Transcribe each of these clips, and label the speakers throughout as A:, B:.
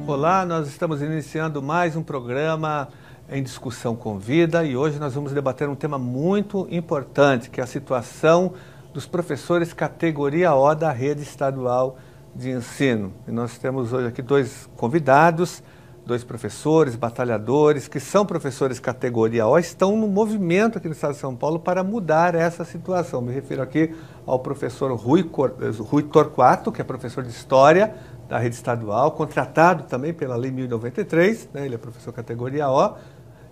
A: Olá, nós estamos iniciando mais um programa em Discussão com Vida e hoje nós vamos debater um tema muito importante, que é a situação dos professores categoria O da rede estadual de ensino. E nós temos hoje aqui dois convidados, dois professores, batalhadores, que são professores categoria O, estão no movimento aqui no estado de São Paulo para mudar essa situação. Me refiro aqui ao professor Rui Torquato, que é professor de História da rede estadual, contratado também pela Lei 1093, né, ele é professor categoria O,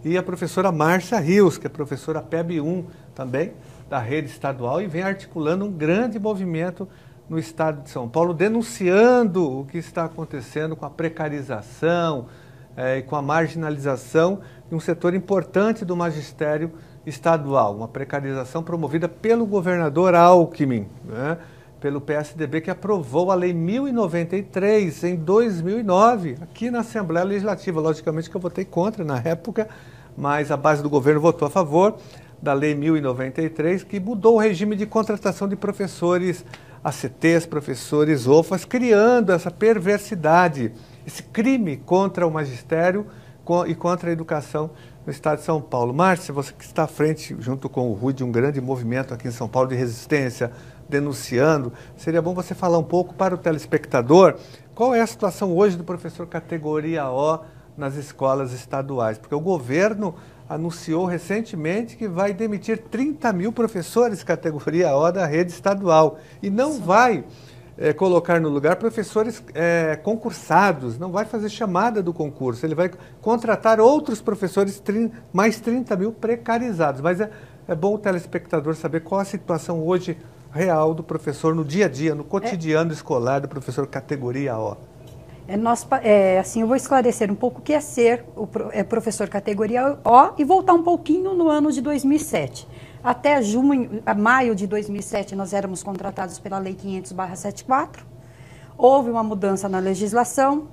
A: e a professora Márcia Rios, que é professora PEB 1 também, da rede estadual, e vem articulando um grande movimento no estado de São Paulo, denunciando o que está acontecendo com a precarização e com a marginalização de um setor importante do magistério estadual, uma precarização promovida pelo governador Alckmin, né, pelo PSDB, que aprovou a Lei 1093 em 2009, aqui na Assembleia Legislativa. Logicamente que eu votei contra na época, mas a base do governo votou a favor da Lei 1093, que mudou o regime de contratação de professores ACTs, professores OFAs, criando essa perversidade, esse crime contra o magistério e contra a educação no estado de São Paulo. Márcia, você que está à frente, junto com o Rui, de um grande movimento aqui em São Paulo de resistência, denunciando, seria bom você falar um pouco para o telespectador qual é a situação hoje do professor categoria O nas escolas estaduais, porque o governo anunciou recentemente que vai demitir 30 mil professores categoria O da rede estadual e não vai colocar no lugar professores concursados, não vai fazer chamada do concurso, ele vai contratar outros professores, mais 30 mil precarizados. Mas é bom o telespectador saber qual a situação hoje real do professor no dia a dia, no cotidiano escolar do professor categoria O.
B: Assim, eu vou esclarecer um pouco o que é ser professor categoria O e voltar um pouquinho no ano de 2007. Até maio de 2007, nós éramos contratados pela Lei 500/74. Houve uma mudança na legislação.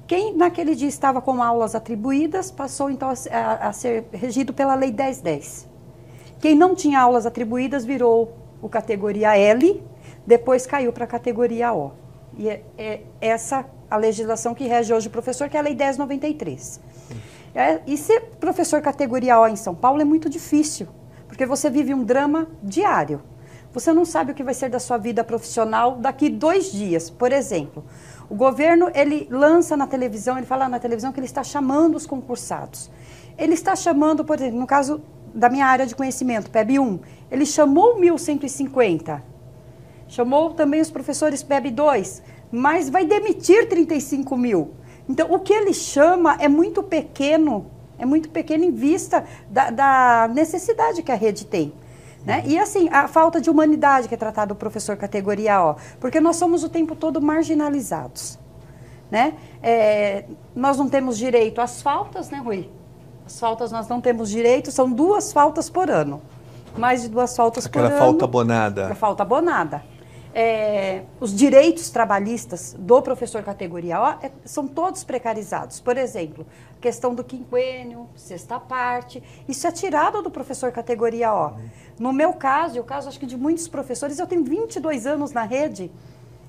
B: Quem naquele dia estava com aulas atribuídas passou então a ser regido pela Lei 1010. Quem não tinha aulas atribuídas virou o categoria L, depois caiu para a categoria O. E é essa a legislação que rege hoje o professor, que é a Lei 1093. E ser professor categoria O em São Paulo é muito difícil, porque você vive um drama diário. Você não sabe o que vai ser da sua vida profissional daqui 2 dias. Por exemplo, o governo, ele lança na televisão, ele fala na televisão que ele está chamando os concursados. Ele está chamando, por exemplo, no caso da minha área de conhecimento, PEB 1, ele chamou 1.150, chamou também os professores PEB 2, mas vai demitir 35 mil. Então, o que ele chama é muito pequeno em vista da necessidade que a rede tem. Né? E assim, a falta de humanidade que é tratado o professor categoria O, porque nós somos o tempo todo marginalizados. Né? Nós não temos direito às faltas, né, Rui? As faltas nós não temos direito, são 2 faltas por ano. Mais de 2 faltas por ano.
A: Aquela falta abonada.
B: A falta abonada. Os direitos trabalhistas do professor categoria O são todos precarizados. Por exemplo, a questão do quinquênio, sexta parte, isso é tirado do professor categoria O. No meu caso, e o caso acho que de muitos professores, eu tenho 22 anos na rede,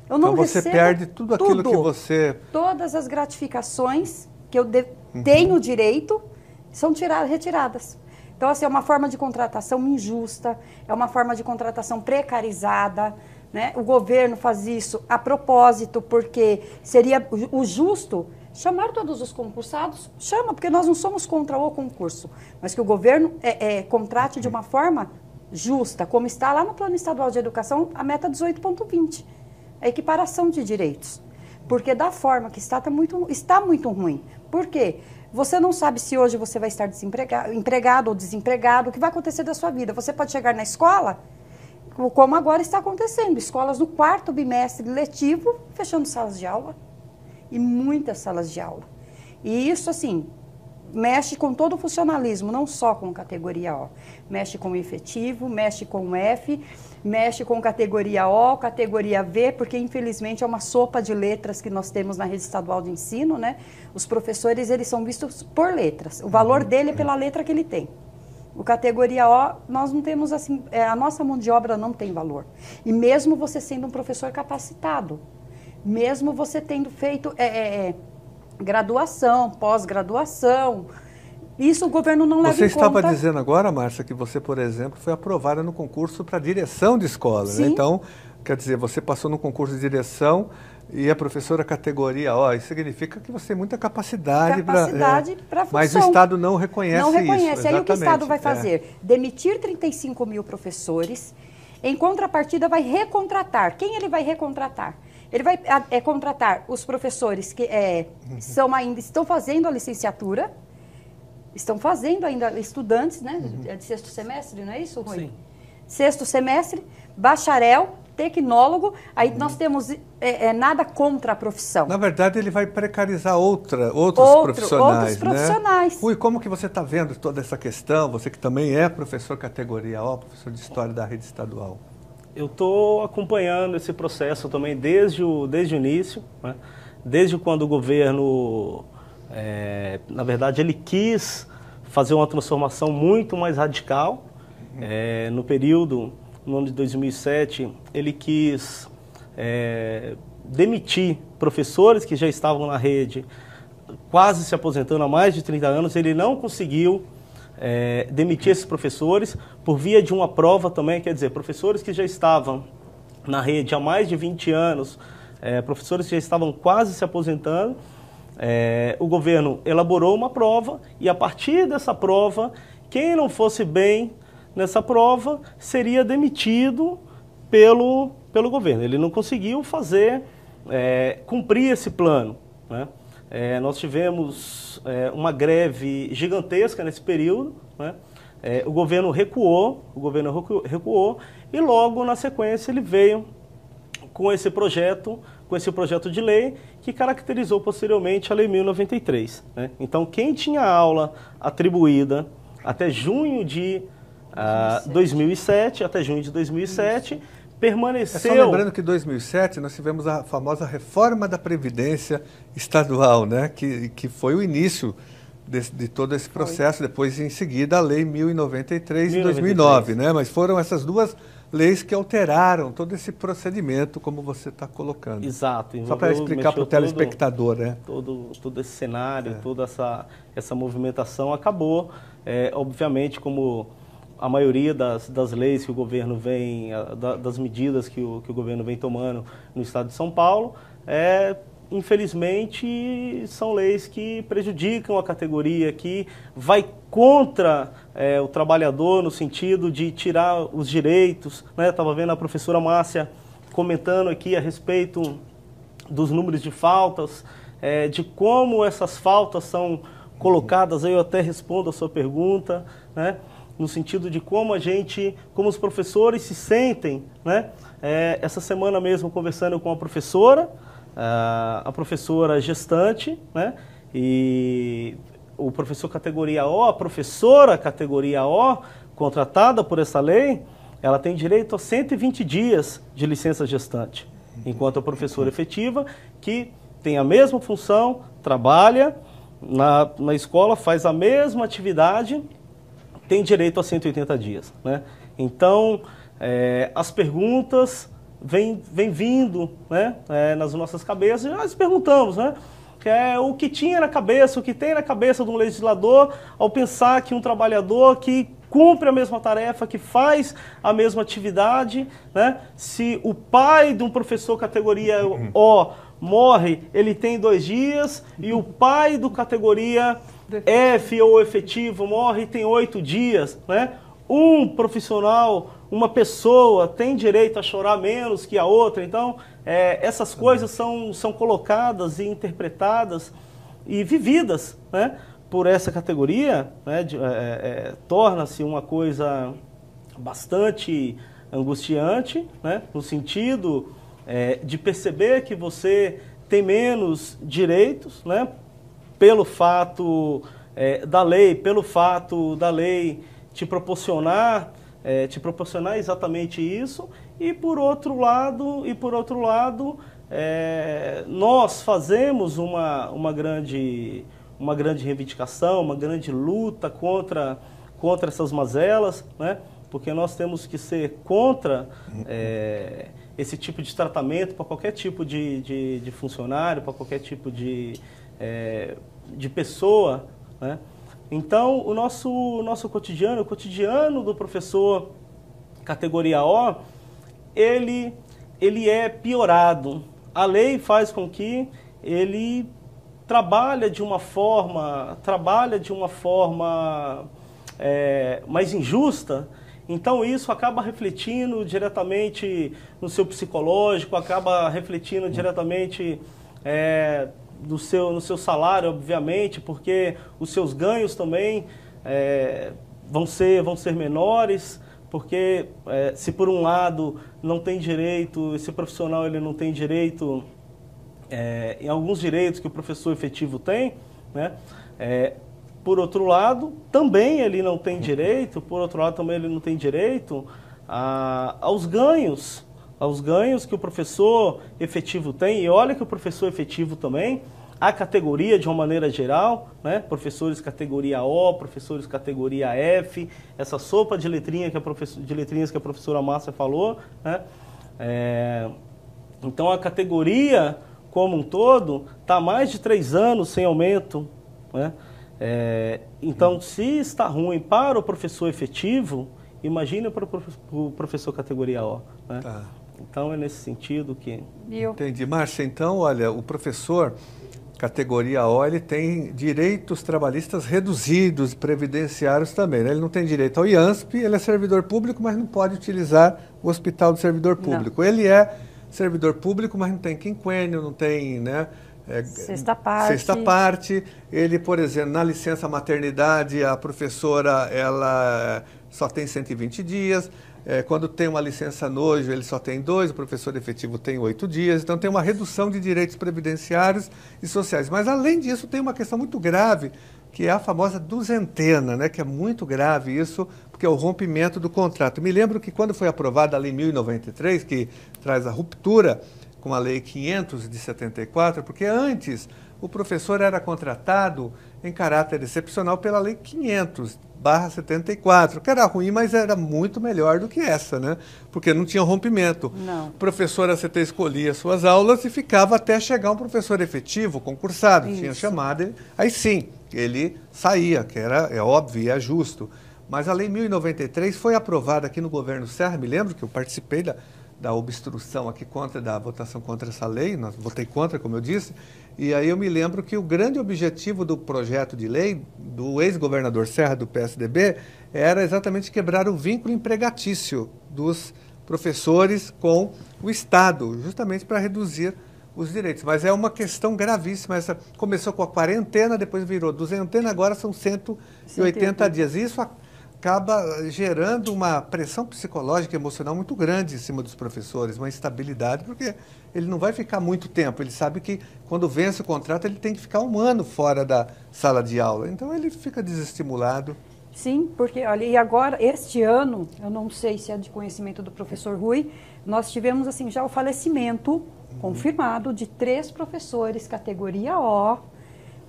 B: eu não recebo
A: você perde tudo aquilo que você...
B: Todas as gratificações que eu tenho direito são retiradas. Então, assim, é uma forma de contratação injusta, é uma forma de contratação precarizada, né? O governo faz isso a propósito, porque seria o justo chamar todos os concursados, chama, porque nós não somos contra o concurso, mas que o governo contrate de uma forma justa, como está lá no Plano Estadual de Educação, a meta 18.20, a equiparação de direitos. Porque da forma que está muito ruim. Por quê? Você não sabe se hoje você vai estar empregado ou desempregado, o que vai acontecer da sua vida. Você pode chegar na escola, como agora está acontecendo, escolas no 4º bimestre letivo, fechando salas de aula, e muitas salas de aula. E isso, assim, mexe com todo o funcionalismo, não só com categoria O. Mexe com o efetivo, mexe com o F, mexe com categoria O, categoria V, porque infelizmente é uma sopa de letras que nós temos na rede estadual de ensino, né? Os professores, eles são vistos por letras. O valor dele é pela letra que ele tem. O categoria O, nós não temos assim, a nossa mão de obra não tem valor. E mesmo você sendo um professor capacitado, mesmo você tendo feito graduação, pós-graduação, isso o governo não leva em conta.
A: Você estava dizendo agora, Márcia, que você, por exemplo, foi aprovada no concurso para direção de escola, né? Então, quer dizer, você passou no concurso de direção e é professora categoria O. Isso significa que você tem muita capacidade para
B: a função.
A: Mas o Estado não reconhece isso.
B: Não reconhece. Aí o que o Estado vai
A: É.
B: fazer? Demitir 35 mil professores, em contrapartida vai recontratar. Quem ele vai recontratar? Ele vai contratar os professores que estão fazendo a licenciatura, estão fazendo ainda estudantes, né? De sexto semestre, não é isso, Rui?
C: Sim.
B: Sexto semestre, bacharel, tecnólogo, aí nós temos nada contra a profissão.
A: Na verdade, ele vai precarizar outros profissionais.
B: Outros profissionais.
A: Né? Rui, como que você está vendo toda essa questão? Você que também é professor categoria O, professor de História da rede estadual.
C: Eu estou acompanhando esse processo também desde o início, né? Desde quando o governo, na verdade, ele quis fazer uma transformação muito mais radical. No período, no ano de 2007, ele quis demitir professores que já estavam na rede, quase se aposentando há mais de 30 anos. Ele não conseguiu demitir esses professores por via de uma prova também, quer dizer, professores que já estavam na rede há mais de 20 anos, professores que já estavam quase se aposentando. O governo elaborou uma prova e, a partir dessa prova, quem não fosse bem nessa prova seria demitido pelo governo. Ele não conseguiu cumprir esse plano, né? Nós tivemos uma greve gigantesca nesse período, né? O governo recuou e logo na sequência ele veio com esse projeto de lei que caracterizou posteriormente a Lei 1093, né? Então, quem tinha aula atribuída até junho de 2007, permaneceu...
A: Só lembrando que em 2007 nós tivemos a famosa reforma da Previdência Estadual, né? Que foi o início de todo esse processo, depois em seguida a Lei 1093 de 2009, né? Mas foram essas duas leis que alteraram todo esse procedimento, como você está colocando.
C: Exato.
A: Só para explicar para o telespectador, né?
C: Todo esse cenário, toda essa movimentação acabou, obviamente, como a maioria das leis que o governo vem, das medidas que o governo vem tomando no estado de São Paulo, infelizmente são leis que prejudicam a categoria, que vai contra o trabalhador no sentido de tirar os direitos, né? Estava vendo a professora Márcia comentando aqui a respeito dos números de faltas, de como essas faltas são colocadas. Aí eu até respondo a sua pergunta, né? No sentido de como os professores se sentem, né? Essa semana mesmo, conversando com a professora gestante, né? E o professor categoria O, a professora categoria O, contratada por essa lei, ela tem direito a 120 dias de licença gestante, enquanto a professora efetiva, que tem a mesma função, trabalha na escola, faz a mesma atividade, tem direito a 180 dias, né? Então, as perguntas vêm vindo, né, nas nossas cabeças, e nós perguntamos, né, o que tinha na cabeça, o que tem na cabeça de um legislador ao pensar que um trabalhador que cumpre a mesma tarefa, que faz a mesma atividade, né, se o pai de um professor categoria O morre, ele tem 2 dias, e o pai do categoria F ou efetivo morre e tem 8 dias, né? Um profissional, uma pessoa tem direito a chorar menos que a outra. Então, essas coisas são colocadas e interpretadas e vividas, né, por essa categoria, né? Torna-se uma coisa bastante angustiante, né, no sentido de perceber que você tem menos direitos, né, pelo fato da lei te proporcionar exatamente isso, e por outro lado, nós fazemos uma grande reivindicação, uma grande luta contra contra essas mazelas, né? Porque nós temos que ser contra esse tipo de tratamento para qualquer tipo de funcionário, para qualquer tipo de pessoa, né? Então, o nosso cotidiano, o cotidiano do professor categoria O, ele é piorado. A lei faz com que ele trabalhe de uma forma mais injusta. Então, isso acaba refletindo diretamente no seu psicológico, acaba refletindo diretamente no seu salário, obviamente, porque os seus ganhos também vão ser menores, porque se por um lado não tem direito, esse profissional ele não tem direito em alguns direitos que o professor efetivo tem, né? Por outro lado, também ele não tem direito, aos ganhos que o professor efetivo tem. E olha que o professor efetivo também, a categoria de uma maneira geral, né? Professores categoria O, professores categoria F, essa sopa de letrinhas que a professora Márcia falou, né? Então a categoria como um todo está há mais de 3 anos sem aumento, né? Então, se está ruim para o professor efetivo, imagine para o professor categoria O, né? Tá. Então, é nesse sentido que...
A: Entendi. Márcia, então, olha, o professor categoria O, ele tem direitos trabalhistas reduzidos, previdenciários também, né? Ele não tem direito ao IANSP, ele é servidor público, mas não pode utilizar o Hospital do Servidor Público. Não. Ele é servidor público, mas não tem quinquênio, não tem, né?
B: Sexta parte.
A: Ele, por exemplo, na licença maternidade, a professora ela só tem 120 dias. Quando tem uma licença nojo, ele só tem 2, o professor efetivo tem 8 dias. Então tem uma redução de direitos previdenciários e sociais. Mas além disso, tem uma questão muito grave, que é a famosa duzentena, né? Que é muito grave isso, porque é o rompimento do contrato. Me lembro que quando foi aprovada a Lei 1093, que traz a ruptura com a Lei 500 de 74, porque antes o professor era contratado em caráter excepcional pela Lei 500/74, que era ruim, mas era muito melhor do que essa, né? Porque não tinha rompimento.
B: Não.
A: O professor ACT escolhia suas aulas e ficava até chegar um professor efetivo, concursado, tinha chamada, aí sim, ele saía, que é óbvio e é justo. Mas a Lei 1093 foi aprovada aqui no governo Serra, me lembro que eu participei da obstrução aqui da votação contra essa lei, votei contra, como eu disse, e aí eu me lembro que o grande objetivo do projeto de lei do ex-governador Serra, do PSDB, era exatamente quebrar o vínculo empregatício dos professores com o Estado, justamente para reduzir os direitos. Mas é uma questão gravíssima, essa começou com a quarentena, depois virou duzentena, agora são 180 dias. Isso acaba gerando uma pressão psicológica e emocional muito grande em cima dos professores, uma instabilidade, porque ele não vai ficar muito tempo. Ele sabe que quando vence o contrato, ele tem que ficar 1 ano fora da sala de aula. Então, ele fica desestimulado.
B: Sim, porque, olha, e agora, este ano, eu não sei se é de conhecimento do professor Rui, nós tivemos, assim, já o falecimento confirmado de 3 professores, categoria O.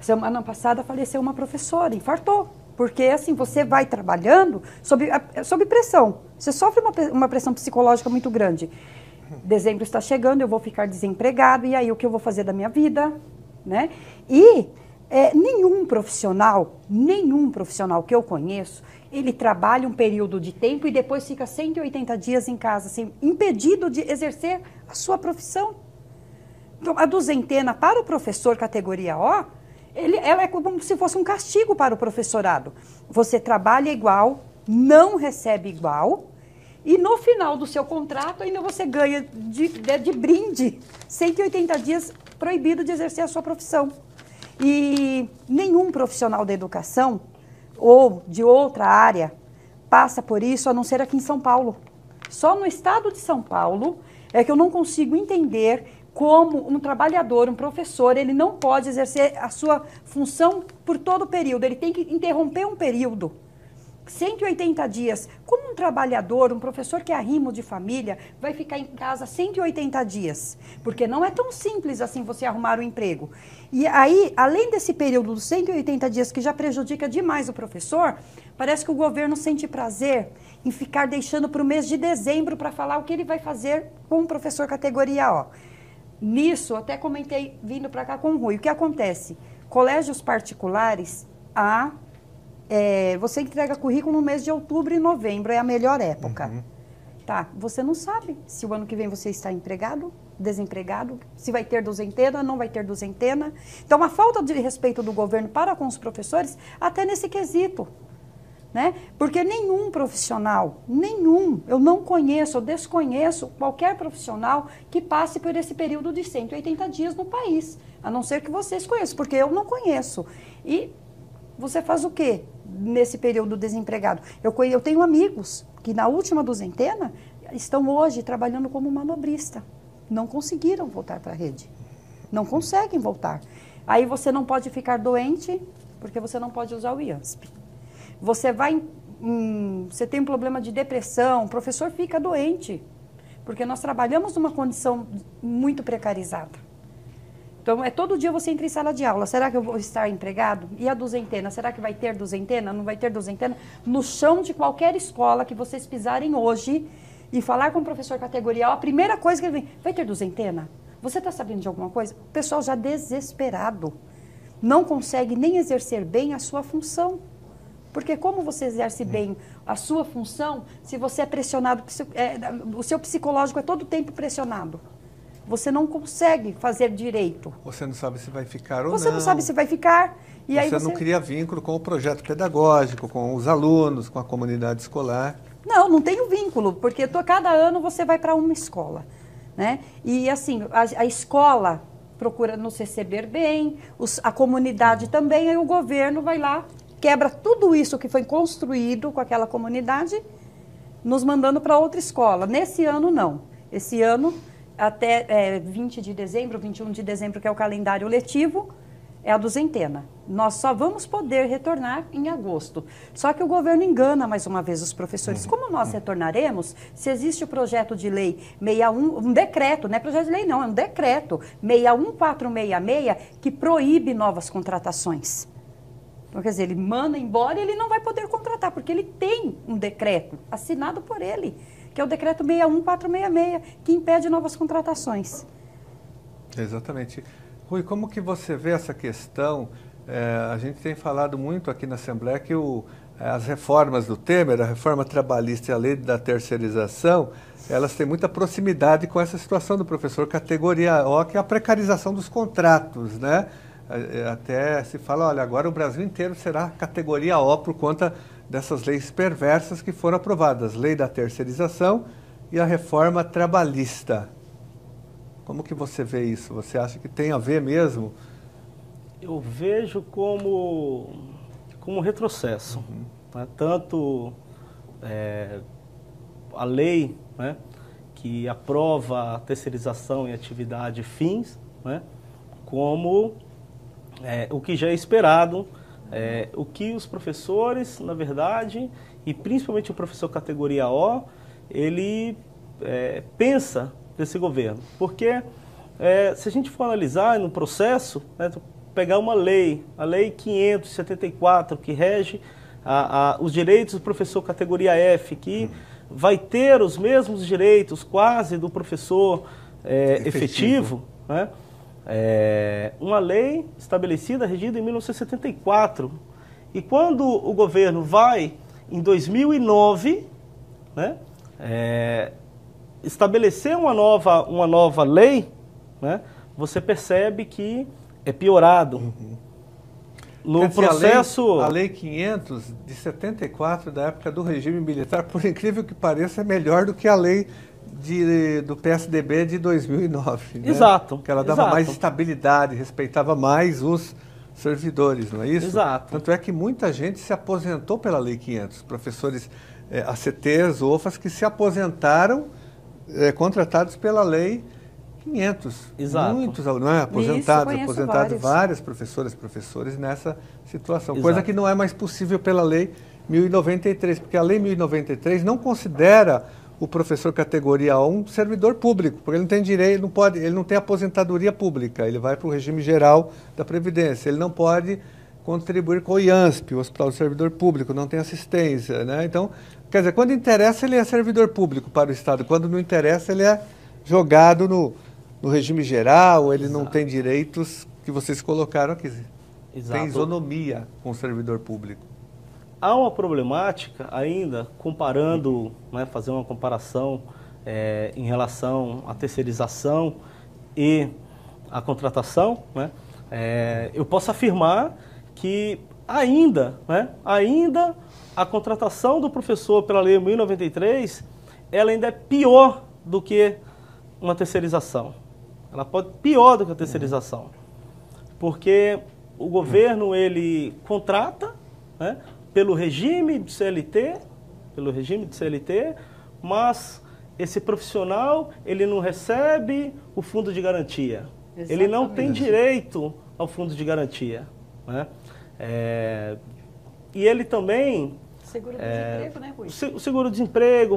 B: Semana passada faleceu uma professora, infartou. Porque, assim, você vai trabalhando sob pressão. Você sofre uma pressão psicológica muito grande. Dezembro está chegando, eu vou ficar desempregado, e aí o que eu vou fazer da minha vida, né? E nenhum profissional que eu conheço, ele trabalha um período de tempo e depois fica 180 dias em casa, assim, impedido de exercer a sua profissão. Então, a duzentena para o professor categoria O, ela é como se fosse um castigo para o professorado. Você trabalha igual, não recebe igual, e no final do seu contrato ainda você ganha de brinde 180 dias proibido de exercer a sua profissão. E nenhum profissional da educação ou de outra área passa por isso, a não ser aqui em São Paulo. Só no estado de São Paulo é que eu não consigo entender como um trabalhador, um professor, ele não pode exercer a sua função por todo o período. Ele tem que interromper um período 180 dias. Como um trabalhador, um professor que é arrimo de família, vai ficar em casa 180 dias? Porque não é tão simples assim você arrumar um emprego. E aí, além desse período dos 180 dias que já prejudica demais o professor, parece que o governo sente prazer em ficar deixando para o mês de dezembro para falar o que ele vai fazer com o professor categoria O. Nisso, até comentei vindo para cá com o Rui. O que acontece? Colégios particulares, você entrega currículo no mês de outubro e novembro, é a melhor época. Tá, você não sabe se o ano que vem você está empregado, desempregado, se vai ter duzentena, não vai ter duzentena. Então, a falta de respeito do governo para com os professores, até nesse quesito. Né? Porque nenhum profissional, eu não conheço, eu desconheço qualquer profissional que passe por esse período de 180 dias no país, a não ser que vocês conheçam, porque eu não conheço. E você faz o quê nesse período desempregado? Eu tenho amigos que na última duzentena estão hoje trabalhando como manobrista, não conseguiram voltar para a rede, não conseguem voltar. Aí você não pode ficar doente, porque você não pode usar o IANSP. Você você tem um problema de depressão, o professor fica doente, porque nós trabalhamos numa condição muito precarizada. Então, todo dia você entra em sala de aula, será que eu vou estar empregado? E a duzentena, será que vai ter duzentena? Não vai ter duzentena? No chão de qualquer escola que vocês pisarem hoje e falar com o professor categoria, a primeira coisa que ele vem, vai ter duzentena? Você está sabendo de alguma coisa? O pessoal já desesperado, não consegue nem exercer bem a sua função. Porque como você exerce bem a sua função, se você é pressionado, o seu psicológico é todo o tempo pressionado. Você não consegue fazer direito.
A: Você não sabe se vai ficar ou não.
B: Você não sabe se vai ficar. E aí
A: você não cria vínculo com o projeto pedagógico, com os alunos, com a comunidade escolar.
B: Não tenho vínculo, porque cada ano você vai para uma escola. Né? E assim, a escola procura nos receber bem, a comunidade também, aí o governo vai lá, quebra tudo isso que foi construído com aquela comunidade, nos mandando para outra escola. Nesse ano, não. Esse ano, até 20 de dezembro, 21 de dezembro, que é o calendário letivo, é a duzentena. Nós só vamos poder retornar em agosto. Só que o governo engana mais uma vez os professores. Como nós retornaremos se existe o projeto de lei 61, um decreto, não é projeto de lei não, é um decreto 61466 que proíbe novas contratações. Então, quer dizer, ele manda embora e ele não vai poder contratar, porque ele tem um decreto assinado por ele, que é o decreto 61466, que impede novas contratações.
A: Exatamente. Rui, como que você vê essa questão? A gente tem falado muito aqui na Assembleia que as reformas do Temer, a reforma trabalhista e a lei da terceirização, elas têm muita proximidade com essa situação do professor categoria O, que é a precarização dos contratos, né? Até se fala, olha, agora o Brasil inteiro será categoria O por conta dessas leis perversas que foram aprovadas, lei da terceirização e a reforma trabalhista. Como que você vê isso? Você acha que tem a ver mesmo?
C: Eu vejo como retrocesso. Né? Tanto a lei, né, que aprova a terceirização em atividade fins, né, como o que já é esperado, o que os professores, na verdade, e principalmente o professor categoria O, ele pensa desse governo. Porque se a gente for analisar no processo, né, pegar uma lei, a lei 574, que rege os direitos do professor categoria F, que vai ter os mesmos direitos quase do professor efetivo, né? Uma lei estabelecida, regida em 1974. E quando o governo vai, em 2009, né, estabelecer uma nova lei, né, você percebe que é piorado. No processo...
A: A lei 500 de 74, da época do regime militar, por incrível que pareça, é melhor do que a lei do PSDB de 2009. Né?
C: Exato.
A: Porque ela dava mais estabilidade, respeitava mais os servidores, não é isso?
C: Exato.
A: Tanto é que muita gente se aposentou pela lei 500. Professores ACTs, OFAs, que se aposentaram contratados pela lei 500.
C: Exato.
A: Muitos alunos, aposentados, várias professoras e professores nessa situação. Exato. Coisa que não é mais possível pela lei 1093, porque a Lei 1093 não considera o professor categoria 1 servidor público, porque ele não tem direito, não pode, ele não tem aposentadoria pública, ele vai para o regime geral da Previdência, ele não pode contribuir com o IANSP, o Hospital do Servidor Público, não tem assistência, né? Então, quer dizer, quando interessa ele é servidor público para o Estado, quando não interessa ele é jogado no regime geral, ele não tem direitos que vocês colocaram aqui.
C: Exato.
A: Tem isonomia com o servidor público.
C: Há uma problemática ainda, comparando, né, fazer uma comparação em relação à terceirização e à contratação, né? Eu posso afirmar que ainda a contratação do professor pela Lei 1093, ela ainda é pior do que uma terceirização. Ela pode pior do que a terceirização, porque o governo ele contrata, né, pelo regime de CLT, mas esse profissional ele não recebe o fundo de garantia. Exatamente. Ele não tem direito ao fundo de garantia, né? E ele também...
B: Seguro-desemprego, né, Rui?
C: O seguro-desemprego,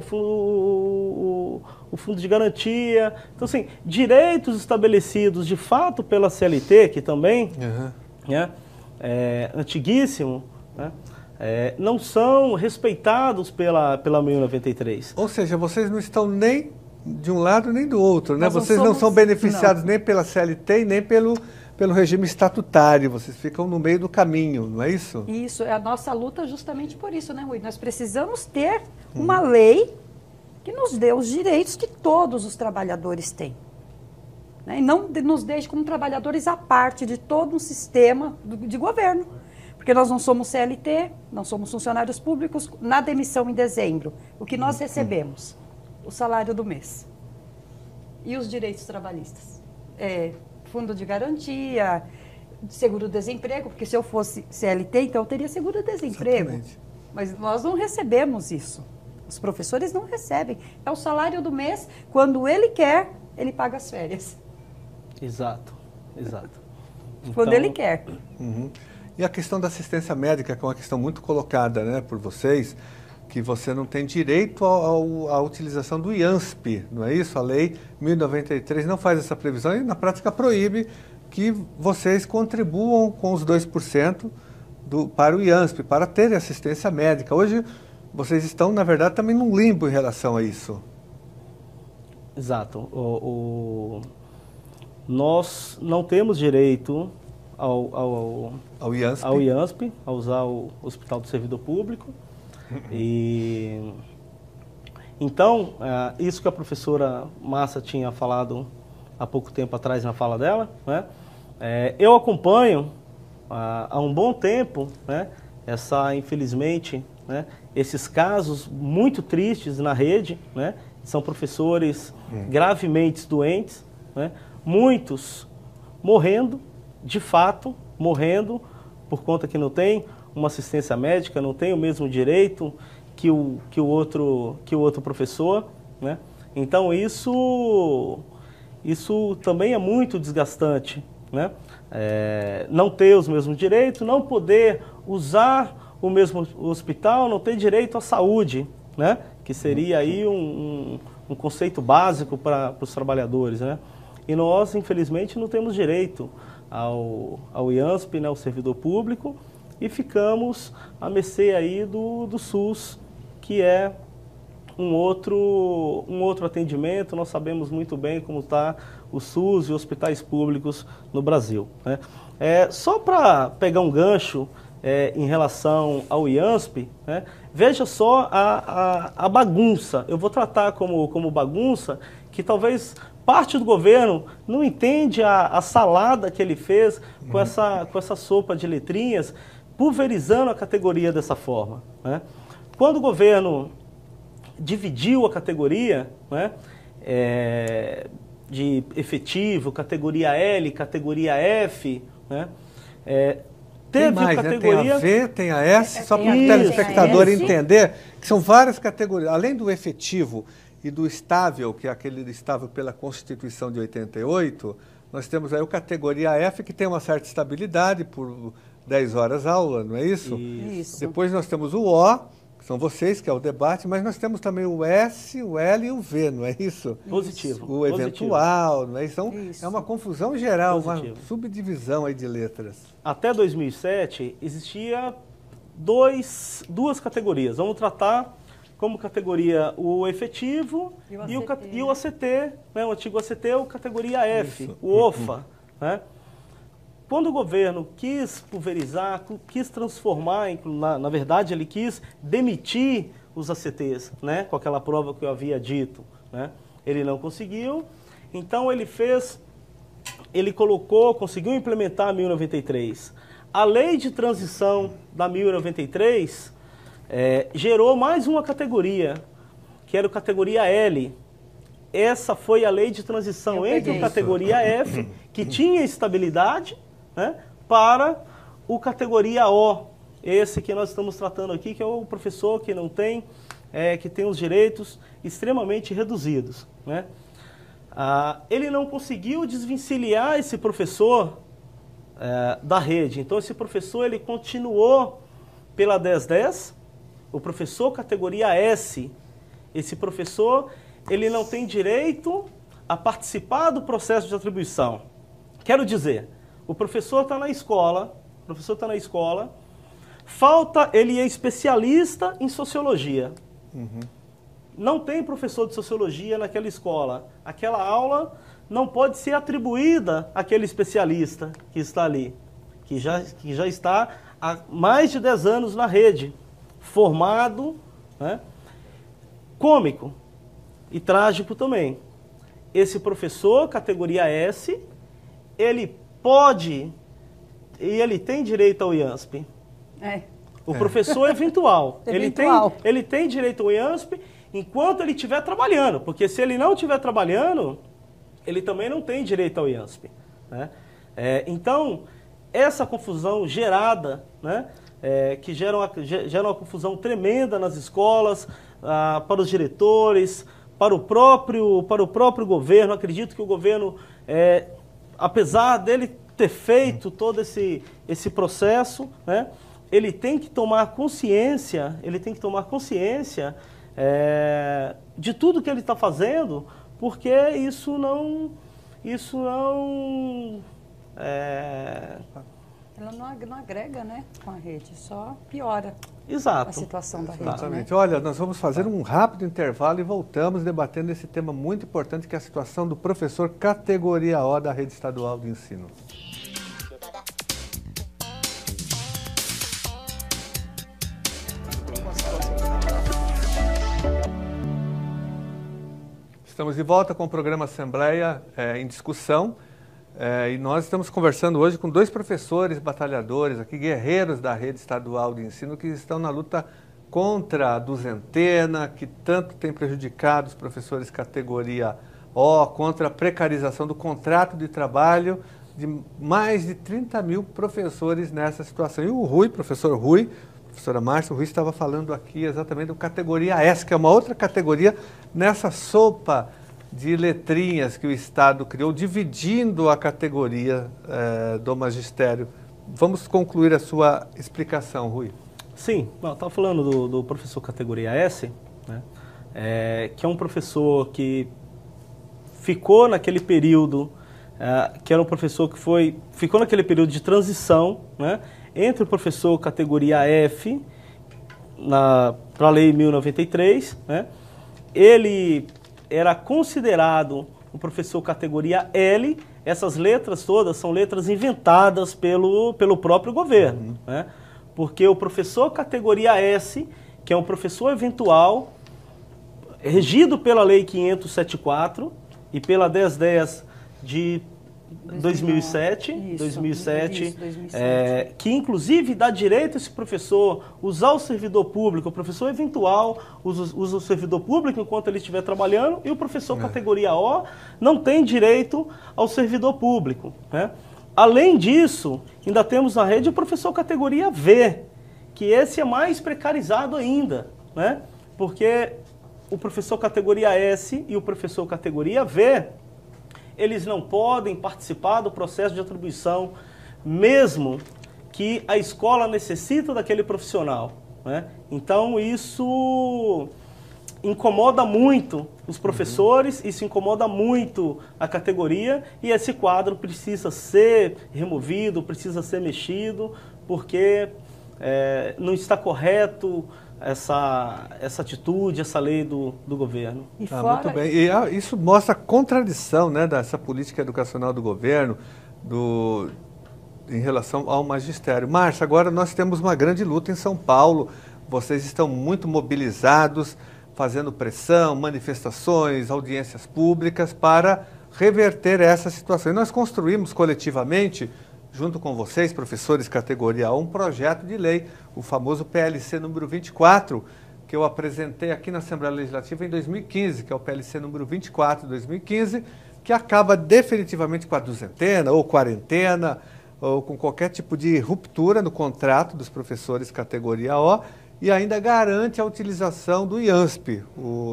C: o fundo de garantia. Então, assim, direitos estabelecidos de fato pela CLT, que também né, é antiguíssimo, né? Não são respeitados pela 1093.
A: Ou seja, vocês não estão nem de um lado nem do outro, né? Vocês não são beneficiados nem pela CLT e nem pelo regime estatutário, vocês ficam no meio do caminho, não é isso?
B: Isso, é a nossa luta justamente por isso, né, Rui? Nós precisamos ter uma lei que nos dê os direitos que todos os trabalhadores têm. Né? E não nos deixe como trabalhadores à parte de todo um sistema de governo. Porque nós não somos CLT, não somos funcionários públicos, na demissão em dezembro. O que nós recebemos? O salário do mês. E os direitos trabalhistas? Fundo de garantia, seguro-desemprego, porque se eu fosse CLT, então eu teria seguro-desemprego. Exatamente. Mas nós não recebemos isso. Os professores não recebem. É o salário do mês, quando ele quer, ele paga as férias.
C: Exato.
B: Quando ele quer.
A: E a questão da assistência médica, que é uma questão muito colocada, né, por vocês, que você não tem direito à utilização do IANSP, não é isso? A Lei 1093 não faz essa previsão e, na prática, proíbe que vocês contribuam com os 2% para o IANSP, para ter assistência médica. Hoje, vocês estão, na verdade, também num limbo em relação a isso.
C: Exato. Nós não temos direito ao IANSP, a usar o Hospital do Servidor Público. E então, isso que a professora Márcia tinha falado há pouco tempo atrás na fala dela, né? Eu acompanho há um bom tempo, né, infelizmente, né, esses casos muito tristes na rede, né? São professores gravemente doentes, né? Muitos morrendo, de fato, morrendo por conta que não tem uma assistência médica, não tem o mesmo direito que o outro professor, né? Então isso também é muito desgastante, né? Não ter os mesmos direitos, não poder usar o mesmo hospital, não ter direito à saúde, né? Que seria aí um conceito básico para os trabalhadores, né? E nós, infelizmente, não temos direito ao IANSP, né, ao servidor público, e ficamos à mercê aí do SUS, que é um outro atendimento. Nós sabemos muito bem como está o SUS e hospitais públicos no Brasil, né? Só para pegar um gancho em relação ao IANSP, né, veja só a bagunça. Eu vou tratar como bagunça, que talvez parte do governo não entende a salada que ele fez com essa sopa de letrinhas, pulverizando a categoria dessa forma, né? Quando o governo dividiu a categoria, né, de efetivo, categoria L, categoria F, né, teve
A: tem mais,
C: categoria...
A: né? Tem a V, tem a S, só para o telespectador entender que são várias categorias. Além do efetivo e do estável, que é aquele estável pela Constituição de 88, nós temos aí a categoria F, que tem uma certa estabilidade por 10 horas aula, não é isso?
B: Isso.
A: Depois nós temos o O, que são vocês, que é o debate, mas nós temos também o S, o L e o V, não é isso?
C: Positivo.
A: O eventual, não é isso? Então,
B: Isso.
A: é uma confusão geral,
C: Positivo.
A: uma subdivisão aí de letras.
C: Até 2007, existia duas categorias. Vamos tratar como categoria o efetivo e o ACT, né? O antigo ACT, o categoria F,
A: Isso.
C: o OFA. Né? Quando o governo quis pulverizar, quis transformar, na verdade ele quis demitir os ACTs, né? Com aquela prova que eu havia dito. Né? Ele não conseguiu, então ele conseguiu implementar a 1093. A lei de transição da 1093 gerou mais uma categoria, que era a categoria L. Essa foi a lei de transição entre a categoria F, que tinha estabilidade, né, para o categoria O. Esse que nós estamos tratando aqui, que é o professor que não tem, que tem os direitos extremamente reduzidos. Né? Ele não conseguiu desvencilhar esse professor da rede. Então, esse professor ele continuou pela 1010, o professor categoria S. Esse professor ele não tem direito a participar do processo de atribuição. Quero dizer, o professor está na escola, ele é especialista em sociologia. Uhum. Não tem professor de sociologia naquela escola. Aquela aula não pode ser atribuída àquele especialista que está ali, que já está há mais de 10 anos na rede, formado, né, cômico e trágico também. Esse professor, categoria S, ele pode e ele tem direito ao IANSP. O professor eventual. Ele tem direito ao IANSP enquanto ele estiver trabalhando, porque se ele não estiver trabalhando, ele também não tem direito ao IANSP. Né? Então, essa confusão gerada, né, que gera uma confusão tremenda nas escolas, para os diretores, para o próprio governo. Acredito que o governo, apesar dele ter feito todo esse processo, né, ele tem que tomar consciência, de tudo que ele está fazendo, porque isso não
B: ela não agrega, né, com a rede, só piora.
C: Exato.
B: A situação da rede.
A: Exatamente.
B: Né?
A: Olha, nós vamos fazer um rápido intervalo e voltamos debatendo esse tema muito importante, que é a situação do professor categoria O da rede estadual de ensino. Estamos de volta com o programa Assembleia em discussão. E nós estamos conversando hoje com dois professores batalhadores, aqui, guerreiros da rede estadual de ensino, que estão na luta contra a duzentena, que tanto tem prejudicado os professores categoria O, contra a precarização do contrato de trabalho de mais de 30 mil professores nessa situação. E o Rui, professora Márcia, o Rui estava falando aqui exatamente do categoria S, que é uma outra categoria nessa sopa de letrinhas que o Estado criou, dividindo a categoria do magistério. Vamos concluir a sua explicação, Rui.
C: Sim, eu estava falando do professor categoria S, né, que é um professor que ficou naquele período, que era um professor que ficou naquele período de transição, né, entre o professor categoria F, para a Lei 1093, né, ele era considerado um professor categoria L. Essas letras todas são letras inventadas pelo próprio governo, né? Porque o professor categoria S, que é um professor eventual, regido pela Lei 574 e pela 1010 de 2007, que inclusive dá direito a esse professor usar o servidor público. O professor eventual usa o servidor público enquanto ele estiver trabalhando, e o professor categoria O não tem direito ao servidor público, né? Além disso, ainda temos na rede o professor categoria V, que esse é mais precarizado ainda, né? Porque o professor categoria S e o professor categoria V, eles não podem participar do processo de atribuição, mesmo que a escola necessita daquele profissional, né? Então isso incomoda muito os professores, isso incomoda muito a categoria, e esse quadro precisa ser removido, precisa ser mexido, porque não está correto essa atitude, essa lei do governo.
A: E muito bem. E isso mostra a contradição, né, dessa política educacional do governo em relação ao magistério. Márcia, agora nós temos uma grande luta em São Paulo, vocês estão muito mobilizados, fazendo pressão, manifestações, audiências públicas para reverter essa situação. E nós construímos coletivamente, junto com vocês, professores categoria A, um projeto de lei, o famoso PLC número 24, que eu apresentei aqui na Assembleia Legislativa em 2015, que é o PLC número 24 de 2015, que acaba definitivamente com a duzentena ou quarentena, ou com qualquer tipo de ruptura no contrato dos professores categoria O, e ainda garante a utilização do IANSP.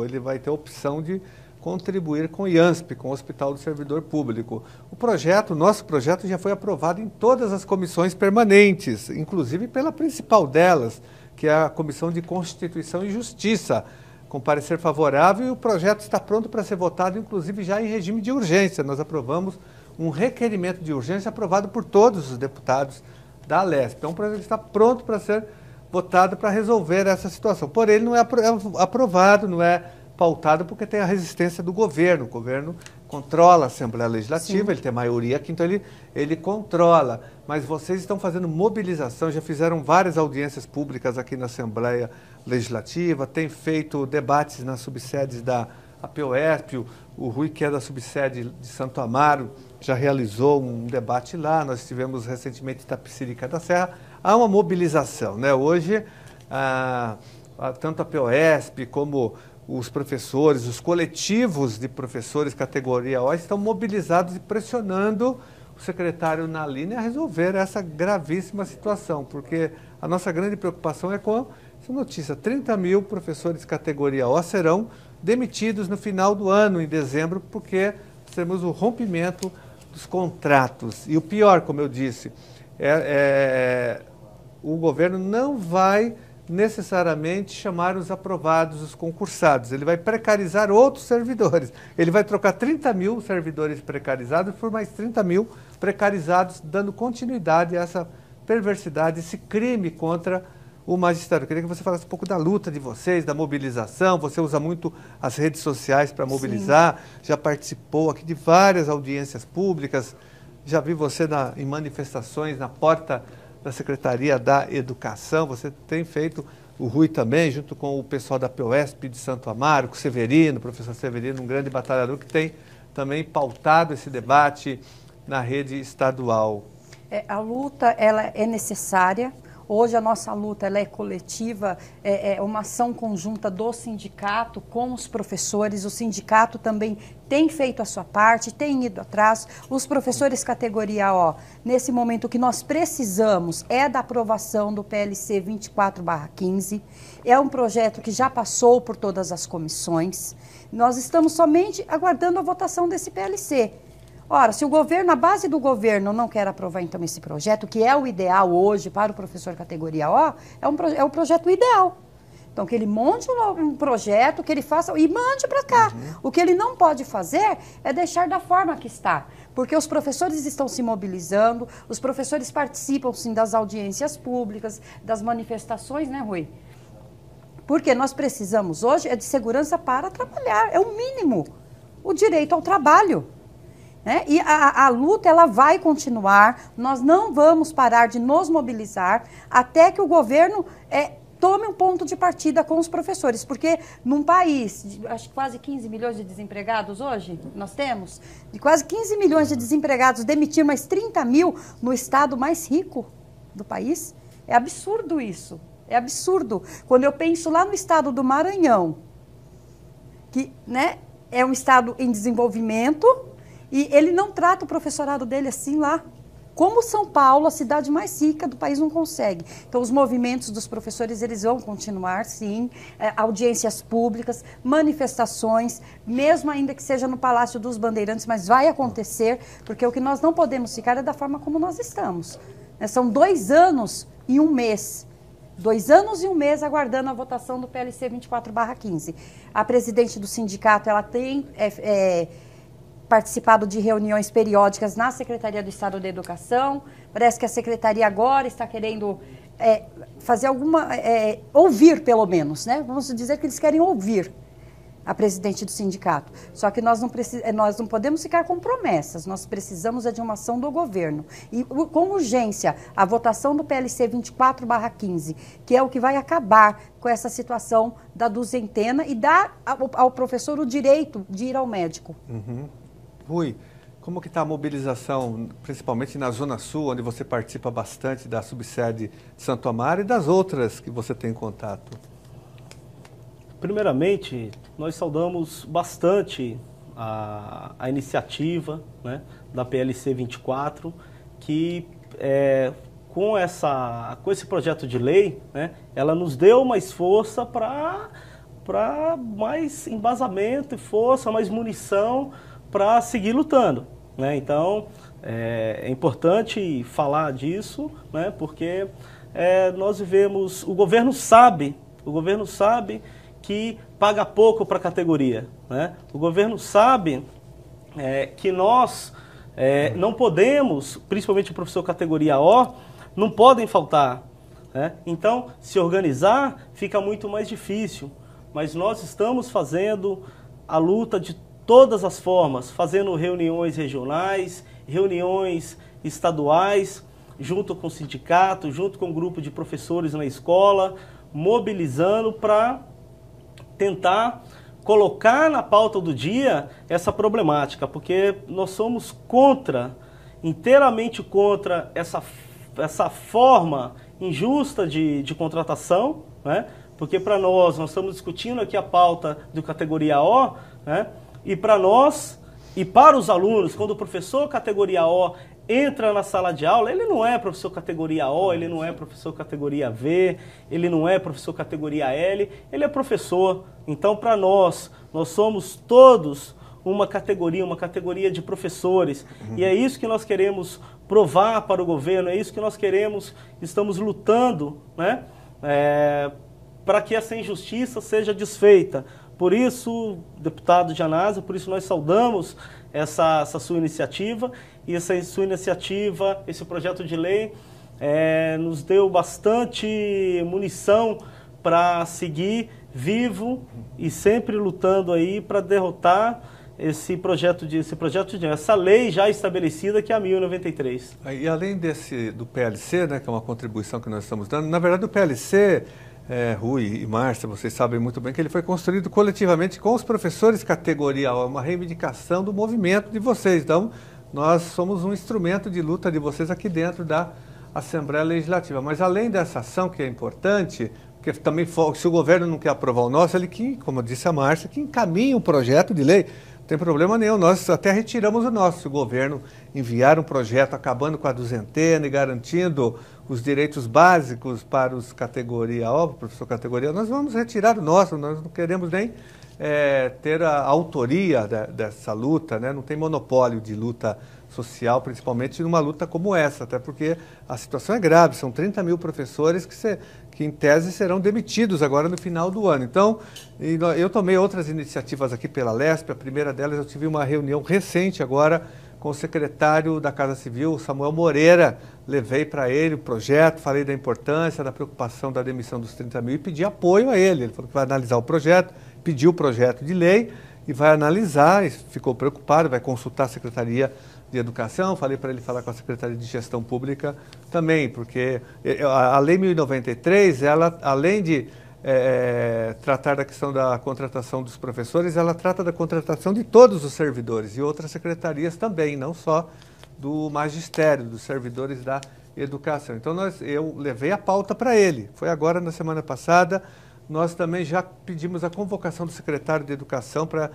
A: Ele vai ter a opção de contribuir com o IANSP, com o Hospital do Servidor Público. O nosso projeto já foi aprovado em todas as comissões permanentes, inclusive pela principal delas, que é a Comissão de Constituição e Justiça, com parecer favorável, e o projeto está pronto para ser votado, inclusive já em regime de urgência. Nós aprovamos um requerimento de urgência aprovado por todos os deputados da Alesp. É um projeto que está pronto para ser votado para resolver essa situação. Porém, ele não é aprovado, não é pautado porque tem a resistência do governo. O governo controla a Assembleia Legislativa, ele tem maioria aqui, então ele controla. Mas vocês estão fazendo mobilização, já fizeram várias audiências públicas aqui na Assembleia Legislativa, tem feito debates nas subsedes da APOESP, o Rui, que é da subsede de Santo Amaro, já realizou um debate lá, nós tivemos recentemente Itapecerica da Serra. Há uma mobilização, né? Hoje, tanto a POESP como os professores, os coletivos de professores categoria O estão mobilizados e pressionando o secretário Nalini a resolver essa gravíssima situação, porque a nossa grande preocupação é com essa notícia: 30 mil professores categoria O serão demitidos no final do ano, em dezembro, porque temos o rompimento dos contratos. E o pior, como eu disse, o governo não vai necessariamente chamar os aprovados, os concursados. Ele vai precarizar outros servidores. Ele vai trocar 30 mil servidores precarizados por mais 30 mil precarizados, dando continuidade a essa perversidade, esse crime contra o magistério. Eu queria que você falasse um pouco da luta de vocês, da mobilização. Você usa muito as redes sociais para mobilizar, sim, já participou aqui de várias audiências públicas, já vi você em manifestações na porta da Secretaria da Educação. Você tem feito, o Rui também, junto com o pessoal da POESP de Santo Amaro, com o Severino, o professor Severino, um grande batalhador que tem também pautado esse debate na rede estadual.
B: A luta, ela é necessária. Hoje a nossa luta, ela é coletiva, é uma ação conjunta do sindicato com os professores. O sindicato também tem feito a sua parte, tem ido atrás. Os professores categoria O, nesse momento o que nós precisamos é da aprovação do PLC 24/15. É um projeto que já passou por todas as comissões. Nós estamos somente aguardando a votação desse PLC. Ora, se o governo, a base do governo não quer aprovar então esse projeto, que é o ideal hoje para o professor categoria O, é o projeto ideal. Então, que ele monte um projeto, que ele faça e mande para cá. O que ele não pode fazer é deixar da forma que está. Porque os professores estão se mobilizando, os professores participam, sim, das audiências públicas, das manifestações, né, Rui? Porque nós precisamos hoje de segurança para trabalhar, é o mínimo. O direito ao trabalho. E a luta, ela vai continuar, nós não vamos parar de nos mobilizar até que o governo tome um ponto de partida com os professores, porque num país de acho que quase 15 milhões de desempregados hoje, nós temos, de quase 15 milhões de desempregados, demitir mais 30 mil no estado mais rico do país, é absurdo isso, é absurdo. Quando eu penso lá no estado do Maranhão, que, né, é um estado em desenvolvimento, e ele não trata o professorado dele assim lá. Como São Paulo, a cidade mais rica do país, não consegue. Então, os movimentos dos professores, eles vão continuar, sim. Audiências públicas, manifestações, mesmo ainda que seja no Palácio dos Bandeirantes, mas vai acontecer, porque o que nós não podemos ficar é da forma como nós estamos. Né? São 2 anos e 1 mês. 2 anos e 1 mês aguardando a votação do PLC 24/15. A presidente do sindicato, ela tem participado de reuniões periódicas na Secretaria do Estado da Educação. Parece que a Secretaria agora está querendo fazer ouvir pelo menos, né? Vamos dizer que eles querem ouvir a presidente do sindicato. Só que nós não podemos ficar com promessas, nós precisamos de uma ação do governo. E com urgência, a votação do PLC 24/15, que é o que vai acabar com essa situação da duzentena e dar ao professor o direito de ir ao médico.
A: Uhum. Rui, como que está a mobilização, principalmente na Zona Sul, onde você participa bastante da subsede de Santo Amaro e das outras que você tem contato?
C: Primeiramente, nós saudamos bastante a iniciativa, né, da PLC 24, que com esse projeto de lei, né, ela nos deu mais força para mais embasamento e força, mais munição para seguir lutando, né? Então, é importante falar disso, né, porque nós vivemos, o governo sabe que paga pouco para a categoria, né? O governo sabe que nós não podemos, principalmente o professor categoria O, não podem faltar, né? Então, se organizar fica muito mais difícil, mas nós estamos fazendo a luta de todas as formas, fazendo reuniões regionais, reuniões estaduais, junto com o sindicato, junto com o grupo de professores na escola, mobilizando para tentar colocar na pauta do dia essa problemática, porque nós somos inteiramente contra essa forma injusta de contratação, né? Porque para nós estamos discutindo aqui a pauta do categoria O, né? E para nós e para os alunos, quando o professor categoria O entra na sala de aula, ele não é professor categoria O, ele não é professor categoria V, ele não é professor categoria L, ele é professor. Então, para nós somos todos uma categoria de professores. E é isso que nós queremos provar para o governo, é isso que nós estamos lutando, né, para que essa injustiça seja desfeita. Por isso, deputado Gianazzi, por isso nós saudamos essa sua iniciativa, e essa sua iniciativa, esse projeto de lei, nos deu bastante munição para seguir vivo e sempre lutando aí para derrotar essa lei já estabelecida, que é a 1093.
A: E além do PLC, né, que é uma contribuição que nós estamos dando, na verdade o PLC, Rui e Márcia, vocês sabem muito bem que ele foi construído coletivamente com os professores categoria O, uma reivindicação do movimento de vocês. Então, nós somos um instrumento de luta de vocês aqui dentro da Assembleia Legislativa. Mas além dessa ação, que é importante, porque também se o governo não quer aprovar o nosso, ele que, como disse a Márcia, que encaminha um projeto de lei. Não tem problema nenhum, nós até retiramos o nosso. Se o governo enviar um projeto acabando com a duzentena e garantindo os direitos básicos para os categoria O, professor categoria, nós vamos retirar o nosso, nós não queremos nem ter a autoria dessa luta, né? Não tem monopólio de luta social, principalmente numa luta como essa, até porque a situação é grave, são 30 mil professores que em tese serão demitidos agora no final do ano. Então, eu tomei outras iniciativas aqui pela LESP, a primeira delas eu tive uma reunião recente agora com o secretário da Casa Civil, Samuel Moreira, levei para ele o projeto, falei da importância, da preocupação da demissão dos 30 mil e pedi apoio a ele. Ele falou que vai analisar o projeto, pediu o projeto de lei e vai analisar, e ficou preocupado, vai consultar a Secretaria de Educação, falei para ele falar com a Secretaria de Gestão Pública também, porque a Lei 1093, ela, além de tratar da questão da contratação dos professores, ela trata da contratação de todos os servidores e outras secretarias também, não só do magistério, dos servidores da educação. Então eu levei a pauta para ele, foi agora na semana passada. Nós também já pedimos a convocação do secretário de Educação para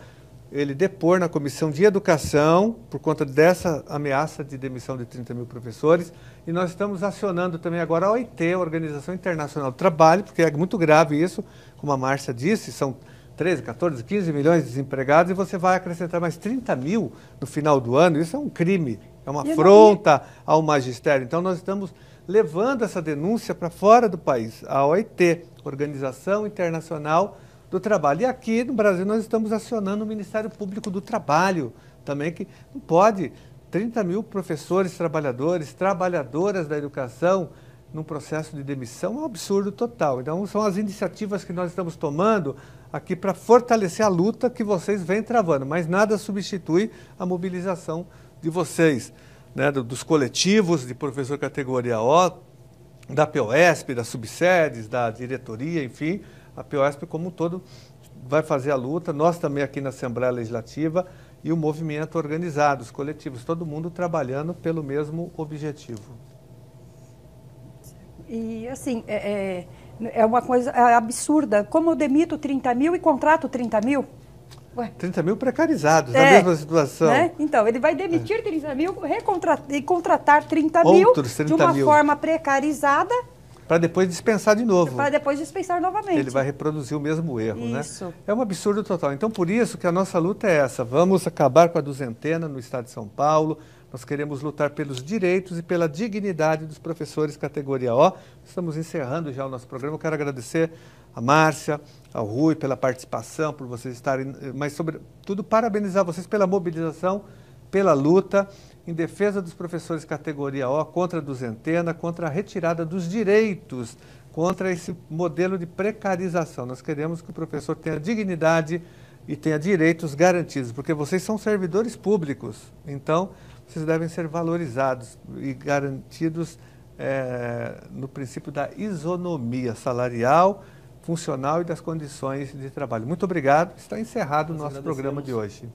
A: ele depor na Comissão de Educação por conta dessa ameaça de demissão de 30 mil professores. E nós estamos acionando também agora a OIT, a Organização Internacional do Trabalho, porque é muito grave isso, como a Márcia disse, são 13, 14, 15 milhões de desempregados e você vai acrescentar mais 30 mil no final do ano. Isso é um crime, é uma afronta ao magistério. Então nós estamos levando essa denúncia para fora do país, a OIT, Organização Internacional do Trabalho. E aqui no Brasil nós estamos acionando o Ministério Público do Trabalho também, que não pode 30 mil professores, trabalhadores, trabalhadoras da educação num processo de demissão, é um absurdo total. Então são as iniciativas que nós estamos tomando aqui para fortalecer a luta que vocês vêm travando, mas nada substitui a mobilização de vocês, né, dos coletivos de professor categoria O, da POSP, das subsedes, da diretoria, enfim, a POSP como um todo vai fazer a luta, nós também aqui na Assembleia Legislativa e o movimento organizado, os coletivos, todo mundo trabalhando pelo mesmo objetivo.
B: E assim, é uma coisa absurda, como eu demito 30 mil e contrato 30 mil?
A: Ué. 30 mil precarizados, na mesma situação.
B: Né? Então, ele vai demitir 30 mil e contratar 30
A: Outros 30
B: mil de uma
A: mil.
B: forma precarizada.
A: Para depois dispensar de novo.
B: Para depois dispensar novamente.
A: Ele vai reproduzir o mesmo erro,
B: isso,
A: né? É um absurdo total. Então, por isso que a nossa luta é essa. Vamos acabar com a duzentena no estado de São Paulo. Nós queremos lutar pelos direitos e pela dignidade dos professores categoria O. Estamos encerrando já o nosso programa. Eu quero agradecer a Márcia, ao Rui pela participação, por vocês estarem, mas sobretudo parabenizar vocês pela mobilização, pela luta em defesa dos professores categoria O, contra a duzentena, contra a retirada dos direitos, contra esse modelo de precarização. Nós queremos que o professor tenha dignidade e tenha direitos garantidos, porque vocês são servidores públicos, então vocês devem ser valorizados e garantidos no princípio da isonomia salarial, funcional e das condições de trabalho. Muito obrigado. Está encerrado o nosso programa de hoje.